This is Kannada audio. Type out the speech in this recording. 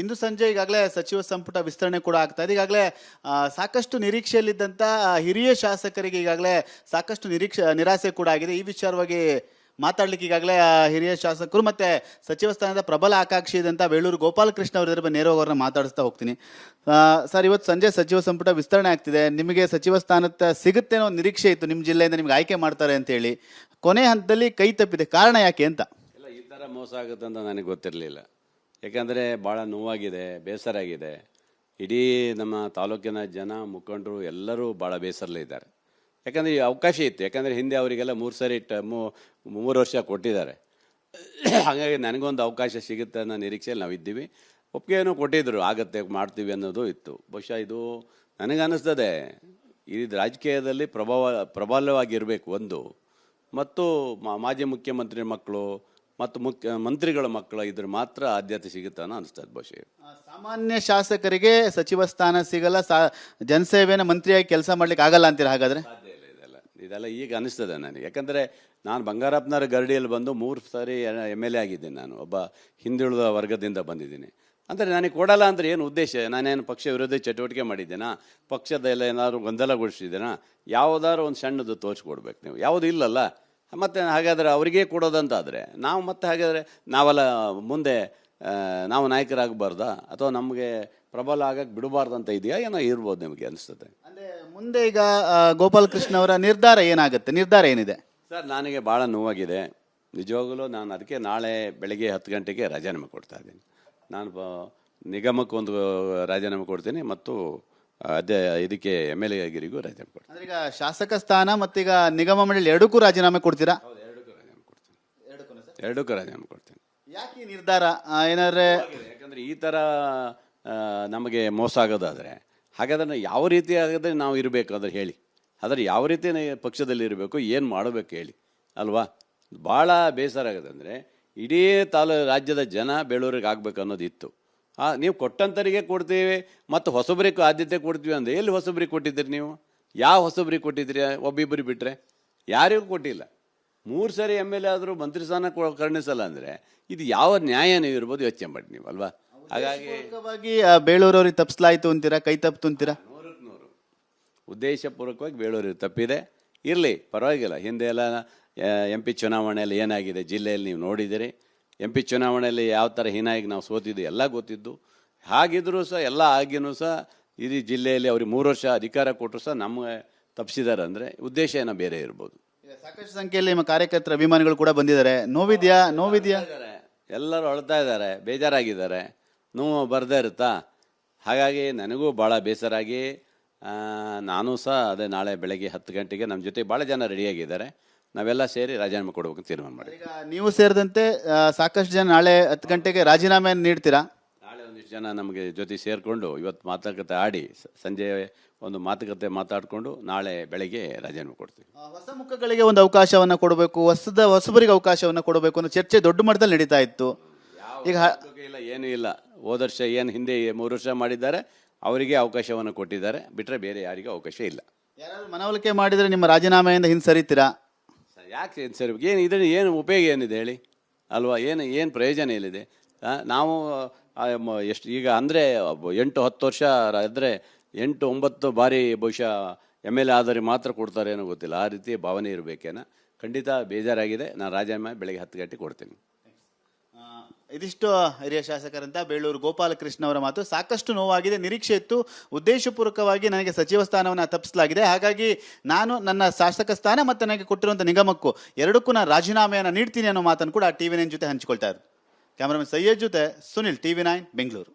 ಇಂದು ಸಂಜೆ ಈಗಾಗಲೇ ಸಚಿವ ಸಂಪುಟ ವಿಸ್ತರಣೆ ಕೂಡ ಆಗ್ತಾ ಇದೆ. ಈಗಾಗಲೇ ಸಾಕಷ್ಟು ನಿರೀಕ್ಷೆಯಲ್ಲಿದ್ದಂಥ ಹಿರಿಯ ಶಾಸಕರಿಗೆ ಈಗಾಗಲೇ ಸಾಕಷ್ಟು ನಿರಾಸೆ ಕೂಡ ಆಗಿದೆ. ಈ ವಿಚಾರವಾಗಿ ಮಾತಾಡ್ಲಿಕ್ಕೆ ಈಗಾಗಲೇ ಹಿರಿಯ ಶಾಸಕರು ಮತ್ತೆ ಸಚಿವ ಸ್ಥಾನದ ಪ್ರಬಲ ಆಕಾಂಕ್ಷಿ ಇದ್ದಂಥ ವೇಳೂರು ಗೋಪಾಲಕೃಷ್ಣ ಅವರ ನೇರವಾಗಿ ಅವ್ರನ್ನ ಮಾತಾಡಿಸ್ತಾ ಹೋಗ್ತೀನಿ. ಸರ್, ಇವತ್ತು ಸಂಜೆ ಸಚಿವ ಸಂಪುಟ ವಿಸ್ತರಣೆ ಆಗ್ತಿದೆ. ನಿಮಗೆ ಸಚಿವ ಸ್ಥಾನದ ಸಿಗುತ್ತೆ ಅನ್ನೋ ನಿರೀಕ್ಷೆ ಇತ್ತು, ನಿಮ್ಮ ಜಿಲ್ಲೆಯಿಂದ ನಿಮ್ಗೆ ಆಯ್ಕೆ ಮಾಡ್ತಾರೆ ಅಂತ ಹೇಳಿ. ಕೊನೆ ಹಂತದಲ್ಲಿ ಕೈ ತಪ್ಪಿದೆ, ಕಾರಣ ಯಾಕೆ ಅಂತ? ಇಲ್ಲ, ಈ ಥರ ಮೋಸ ಆಗುತ್ತೆ ಅಂತ ನನಗೆ ಗೊತ್ತಿರಲಿಲ್ಲ. ಯಾಕಂದರೆ ಭಾಳ ನೋವಾಗಿದೆ, ಬೇಸರ ಆಗಿದೆ. ಇಡೀ ನಮ್ಮ ತಾಲೂಕಿನ ಜನ ಮುಖಂಡರು ಎಲ್ಲರೂ ಭಾಳ ಬೇಸರಲ್ಲಿದ್ದಾರೆ. ಯಾಕಂದರೆ ಈ ಅವಕಾಶ ಇತ್ತು. ಯಾಕಂದರೆ ಹಿಂದೆ ಅವರಿಗೆಲ್ಲ 3 ವರ್ಷ ಕೊಟ್ಟಿದ್ದಾರೆ. ಹಾಗಾಗಿ ನನಗೊಂದು ಅವಕಾಶ ಸಿಗುತ್ತೆ ಅನ್ನೋ ನಿರೀಕ್ಷೆಯಲ್ಲಿ ನಾವಿದ್ದೀವಿ. ಒಪ್ಪಿಗೆಯನ್ನು ಕೊಟ್ಟಿದ್ದರು, ಆಗತ್ತೆ ಮಾಡ್ತೀವಿ ಅನ್ನೋದು ಇತ್ತು. ಬಹುಶಃ ಇದು ನನಗೆ ಅನ್ನಿಸ್ತದೆ, ಇದು ರಾಜಕೀಯದಲ್ಲಿ ಪ್ರಬಲವಾಗಿರಬೇಕು ಒಂದು, ಮತ್ತು ಮಾಜಿ ಮುಖ್ಯಮಂತ್ರಿ ಮಕ್ಕಳು ಮತ್ತು ಮಂತ್ರಿಗಳ ಮಕ್ಕಳು ಇದ್ರ ಮಾತ್ರ ಆದ್ಯತೆ ಸಿಗುತ್ತೆ ಅನ್ನೋ ಅನಿಸ್ತದೆ. ಬಹುಶಃ ಸಾಮಾನ್ಯ ಶಾಸಕರಿಗೆ ಸಚಿವ ಸ್ಥಾನ ಸಿಗಲ್ಲ, ಜನಸೇವೆನ ಮಂತ್ರಿಯಾಗಿ ಕೆಲಸ ಮಾಡ್ಲಿಕ್ಕೆ ಆಗಲ್ಲ ಅಂತೀರ? ಹಾಗಾದ್ರೆ ಇದೆಲ್ಲ ಈಗ ಅನಿಸ್ತದೆ ನನಗೆ. ಯಾಕಂದರೆ ನಾನು ಬಂಗಾರಪ್ಪನವರ ಗರಡಿಯಲ್ಲಿ ಬಂದು 3 ಸಾರಿ MLA ಆಗಿದ್ದೀನಿ. ನಾನು ಒಬ್ಬ ಹಿಂದುಳಿದ ವರ್ಗದಿಂದ ಬಂದಿದ್ದೀನಿ. ಅಂದರೆ ನನಗೆ ಕೊಡಲ್ಲ ಅಂದರೆ ಏನು ಉದ್ದೇಶ? ನಾನೇನು ಪಕ್ಷ ವಿರೋಧಿ ಚಟುವಟಿಕೆ ಮಾಡಿದ್ದೇನಾ? ಪಕ್ಷದೆಲ್ಲ ಏನಾದ್ರು ಗೊಂದಲಗೊಳಿಸಿದ್ದೇನಾ? ಯಾವುದಾದ್ರು ಒಂದು ಸಣ್ಣದು ತೋರಿಸ್ಕೊಡ್ಬೇಕು ನೀವು. ಯಾವುದು ಇಲ್ಲಲ್ಲ. ಮತ್ತು ಹಾಗಾದರೆ ಅವರಿಗೇ ಕೊಡೋದಂತಾದರೆ ನಾವು ಮತ್ತೆ ಹಾಗಾದರೆ ನಾವೆಲ್ಲ ಮುಂದೆ ನಾವು ನಾಯಕರಾಗಬಾರ್ದಾ, ಅಥವಾ ನಮಗೆ ಪ್ರಬಲ ಆಗಕ್ಕೆ ಬಿಡಬಾರ್ದು ಅಂತ ಇದೆಯಾ? ಏನೋ ಇರ್ಬೋದು ನಿಮಗೆ ಅನಿಸ್ತದೆ. ಅಂದರೆ ಮುಂದೆ ಈಗ ಗೋಪಾಲಕೃಷ್ಣ ಅವರ ನಿರ್ಧಾರ ಏನಾಗುತ್ತೆ? ನಿರ್ಧಾರ ಏನಿದೆ ಸರ್? ನನಗೆ ಭಾಳ ನೋವಾಗಿದೆ ನಿಜವಾಗಲೂ. ನಾನು ಅದಕ್ಕೆ ನಾಳೆ ಬೆಳಗ್ಗೆ 10 ಗಂಟೆಗೆ ರಾಜೀನಾಮೆ ಕೊಡ್ತಾ ಇದ್ದೀನಿ. ನಾನು ನಿಗಮಕ್ಕೆ ಒಂದು ರಾಜೀನಾಮೆ ಕೊಡ್ತೀನಿ ಮತ್ತು ಅದೇ ಇದಕ್ಕೆ MLA ಗಿರಿಗೂ ರಾಜೀನಾಮೆ ಕೊಡ್ತೀನಿ. ಈಗ ಶಾಸಕ ಸ್ಥಾನ ಮತ್ತೀಗ ನಿಗಮ ಮಂಡಳಿ ಎರಡಕ್ಕೂ ರಾಜೀನಾಮೆ ಕೊಡ್ತೀರಾ? ಎರಡಕ್ಕೂ ರಾಜೀನಾಮೆ ಕೊಡ್ತೀನಿ. ಯಾಕೆ ಈ ನಿರ್ಧಾರ? ಏನಾದ್ರೆ ಯಾಕಂದರೆ ಈ ಥರ ನಮಗೆ ಮೋಸ ಆಗೋದಾದರೆ ಹಾಗಾದ್ರೆ ಯಾವ ರೀತಿ ಆಗಿದ್ರೆ ನಾವು ಇರಬೇಕು ಅಂದರೆ ಹೇಳಿ. ಆದರೆ ಯಾವ ರೀತಿ ಪಕ್ಷದಲ್ಲಿ ಇರಬೇಕು, ಏನು ಮಾಡಬೇಕು ಹೇಳಿ ಅಲ್ವಾ? ಭಾಳ ಬೇಸರ ಆಗುತ್ತೆ. ಅಂದರೆ ಇಡೀ ರಾಜ್ಯದ ಜನ ಬೇಳೂರಿಗೆ ಆಗಬೇಕು ಅನ್ನೋದು ಇತ್ತು. ನೀವು ಕೊಟ್ಟಂತರಿಗೆ ಕೊಡ್ತೀವಿ ಮತ್ತು ಹೊಸಬರಿಗೆ ಆದ್ಯತೆ ಕೊಡ್ತೀವಿ ಅಂದರೆ ಎಲ್ಲಿ ಹೊಸಬರಿಗೆ ಕೊಟ್ಟಿದ್ದೀರಿ ನೀವು? ಯಾವ ಹೊಸಬರಿಗೆ ಕೊಟ್ಟಿದ್ದೀರಿ? ಒಬ್ಬಿಬ್ಬರು ಬಿಟ್ಟರೆ ಯಾರಿಗೂ ಕೊಟ್ಟಿಲ್ಲ. 3 ಸಾರಿ MLA ಆದರೂ ಮಂತ್ರಿ ಸ್ಥಾನ ಕರುಣಿಸಲ್ಲ ಅಂದರೆ ಇದು ಯಾವ ನ್ಯಾಯ ನೀವು ಇರ್ಬೋದು? ಯೋಚನೆ ಮಾಡಿ ನೀವು ಅಲ್ವಾ? ಹಾಗಾಗಿ ಬೇಳೂರವ್ರಿಗೆ ತಪ್ಪಿಸಲಾಯಿತು ಅಂತೀರಾ? ಕೈ ತಪ್ಪಿತು ಅಂತೀರಾ? 100% ಉದ್ದೇಶಪೂರ್ವಕವಾಗಿ ಬೇಳೂರಿಗೆ ತಪ್ಪಿದೆ. ಇರಲಿ, ಪರವಾಗಿಲ್ಲ. ಹಿಂದೆ ಎಲ್ಲ MP ಚುನಾವಣೆಯಲ್ಲಿ ಏನಾಗಿದೆ ಜಿಲ್ಲೆಯಲ್ಲಿ ನೀವು ನೋಡಿದ್ದೀರಿ. MP ಚುನಾವಣೆಯಲ್ಲಿ ಯಾವ ಥರ ಹೀನಾಗಿ ನಾವು ಸೋತಿದ್ದು ಎಲ್ಲ ಗೊತ್ತಿದ್ದು. ಹಾಗಿದ್ರೂ ಸಹ ಎಲ್ಲ ಆಗಿನೂ ಸಹ ಇಡೀ ಜಿಲ್ಲೆಯಲ್ಲಿ ಅವ್ರಿಗೆ 3 ವರ್ಷ ಅಧಿಕಾರ ಕೊಟ್ಟರು ಸಹ ನಮಗೆ ತಪ್ಪಿಸಿದ್ದಾರೆ. ಅಂದರೆ ಉದ್ದೇಶ ಏನೋ ಬೇರೆ ಇರ್ಬೋದು. ಸಾಕಷ್ಟು ಸಂಖ್ಯೆಯಲ್ಲಿ ನಿಮ್ಮ ಕಾರ್ಯಕರ್ತರ ಅಭಿಮಾನಿಗಳು ಕೂಡ ಬಂದಿದ್ದಾರೆ. ನೋವಿದ್ಯಾ? ಎಲ್ಲರೂ ಅಳ್ತಾ ಇದ್ದಾರೆ, ಬೇಜಾರಾಗಿದ್ದಾರೆ. ನೋವು ಬರದೇ ಇರುತ್ತಾ? ಹಾಗಾಗಿ ನನಗೂ ಭಾಳ ಬೇಸರಾಗಿ ನಾನು ಸಹ ಅದೇ ನಾಳೆ ಬೆಳಗ್ಗೆ 10 ಗಂಟೆಗೆ ನಮ್ಮ ಜೊತೆ ಭಾಳ ಜನ ರೆಡಿಯಾಗಿದ್ದಾರೆ. ನಾವೆಲ್ಲ ಸೇರಿ ರಾಜೀನಾಮೆ ಕೊಡಬೇಕು ತೀರ್ಮಾನ ಮಾಡಿ. ಈಗ ನೀವು ಸೇರಿದಂತೆ ಸಾಕಷ್ಟು ಜನ ನಾಳೆ 10 ಗಂಟೆಗೆ ರಾಜೀನಾಮೆ ನೀಡ್ತೀರಾ? ನಾಳೆ ಒಂದಿಷ್ಟು ಜನ ನಮಗೆ ಜೊತೆ ಸೇರಿಕೊಂಡು ಇವತ್ತು ಮಾತುಕತೆ ಆಡಿ ಸಂಜೆ ಒಂದು ಮಾತುಕತೆ ಮಾತಾಡಿಕೊಂಡು ನಾಳೆ ಬೆಳಗ್ಗೆ ರಾಜೀನಾಮೆ ಕೊಡ್ತೀವಿ. ಹೊಸ ಮುಖಗಳಿಗೆ ಒಂದು ಅವಕಾಶವನ್ನು ಕೊಡಬೇಕು, ಹೊಸಬರಿಗೆ ಅವಕಾಶವನ್ನು ಕೊಡಬೇಕು ಅನ್ನೋ ಚರ್ಚೆ ದೊಡ್ಡ ಮಟ್ಟದಲ್ಲಿ ನಡೀತಾ ಇತ್ತು. ಈಗ ಇಲ್ಲ, ಏನೂ ಇಲ್ಲ. ಹೋದ ವರ್ಷ ಏನು ಹಿಂದೆ 3 ವರ್ಷ ಮಾಡಿದ್ದಾರೆ ಅವರಿಗೆ ಅವಕಾಶವನ್ನು ಕೊಟ್ಟಿದ್ದಾರೆ, ಬಿಟ್ಟರೆ ಬೇರೆ ಯಾರಿಗೂ ಅವಕಾಶ ಇಲ್ಲ. ಯಾರಾದರೂ ಮನವೊಲಿಕೆ ಮಾಡಿದರೆ ನಿಮ್ಮ ರಾಜೀನಾಮೆಯಿಂದ ಹಿಂದೆ ಸರಿತೀರಾ? ಯಾಕೆ ಸರಿ? ಇದನ್ನು ಏನು ಉಪಯೋಗ ಏನಿದೆ ಹೇಳಿ ಅಲ್ವಾ? ಏನು ಪ್ರಯೋಜನ ಏನಿದೆ? ನಾವು ಎಷ್ಟು ಈಗ ಅಂದರೆ 8-10 ವರ್ಷ ಆದರೆ 8-9 ಬಾರಿ ಬಹುಶಃ MLA ಆದರೆ ಮಾತ್ರ ಕೊಡ್ತಾರೆ ಏನೋ ಗೊತ್ತಿಲ್ಲ. ಆ ರೀತಿ ಭಾವನೆ ಇರಬೇಕೇನೋ. ಖಂಡಿತ ಬೇಜಾರಾಗಿದೆ. ನಾನು ರಾಜೀನಾಮೆ ಬೆಳಗ್ಗೆ 10 ಗಂಟೆಗೆ ಕೊಡ್ತೀನಿ. ಇದಿಷ್ಟು ಹಿರಿಯ ಶಾಸಕರಂತ ಬೇಳೂರು ಗೋಪಾಲಕೃಷ್ಣ ಅವರ ಮಾತು. ಸಾಕಷ್ಟು ನೋವಾಗಿದೆ, ನಿರೀಕ್ಷೆ ಇತ್ತು. ಉದ್ದೇಶಪೂರ್ವಕವಾಗಿ ನನಗೆ ಸಚಿವ ಸ್ಥಾನವನ್ನು ತಪ್ಪಿಸಲಾಗಿದೆ. ಹಾಗಾಗಿ ನಾನು ನನ್ನ ಶಾಸಕ ಸ್ಥಾನ ಮತ್ತು ನನಗೆ ಕೊಟ್ಟಿರುವಂಥ ನಿಗಮಕ್ಕೂ ಎರಡಕ್ಕೂ ನಾನು ರಾಜೀನಾಮೆಯನ್ನು ನೀಡ್ತೀನಿ ಅನ್ನೋ ಮಾತನ್ನು ಕೂಡ TV9 ಜೊತೆ ಹಂಚಿಕೊಳ್ತಾ ಇದ್ರು. ಕ್ಯಾಮರಾಮನ್ ಸೈಯದ್ ಜೊತೆ ಸುನಿಲ್, TV9 ಬೆಂಗಳೂರು.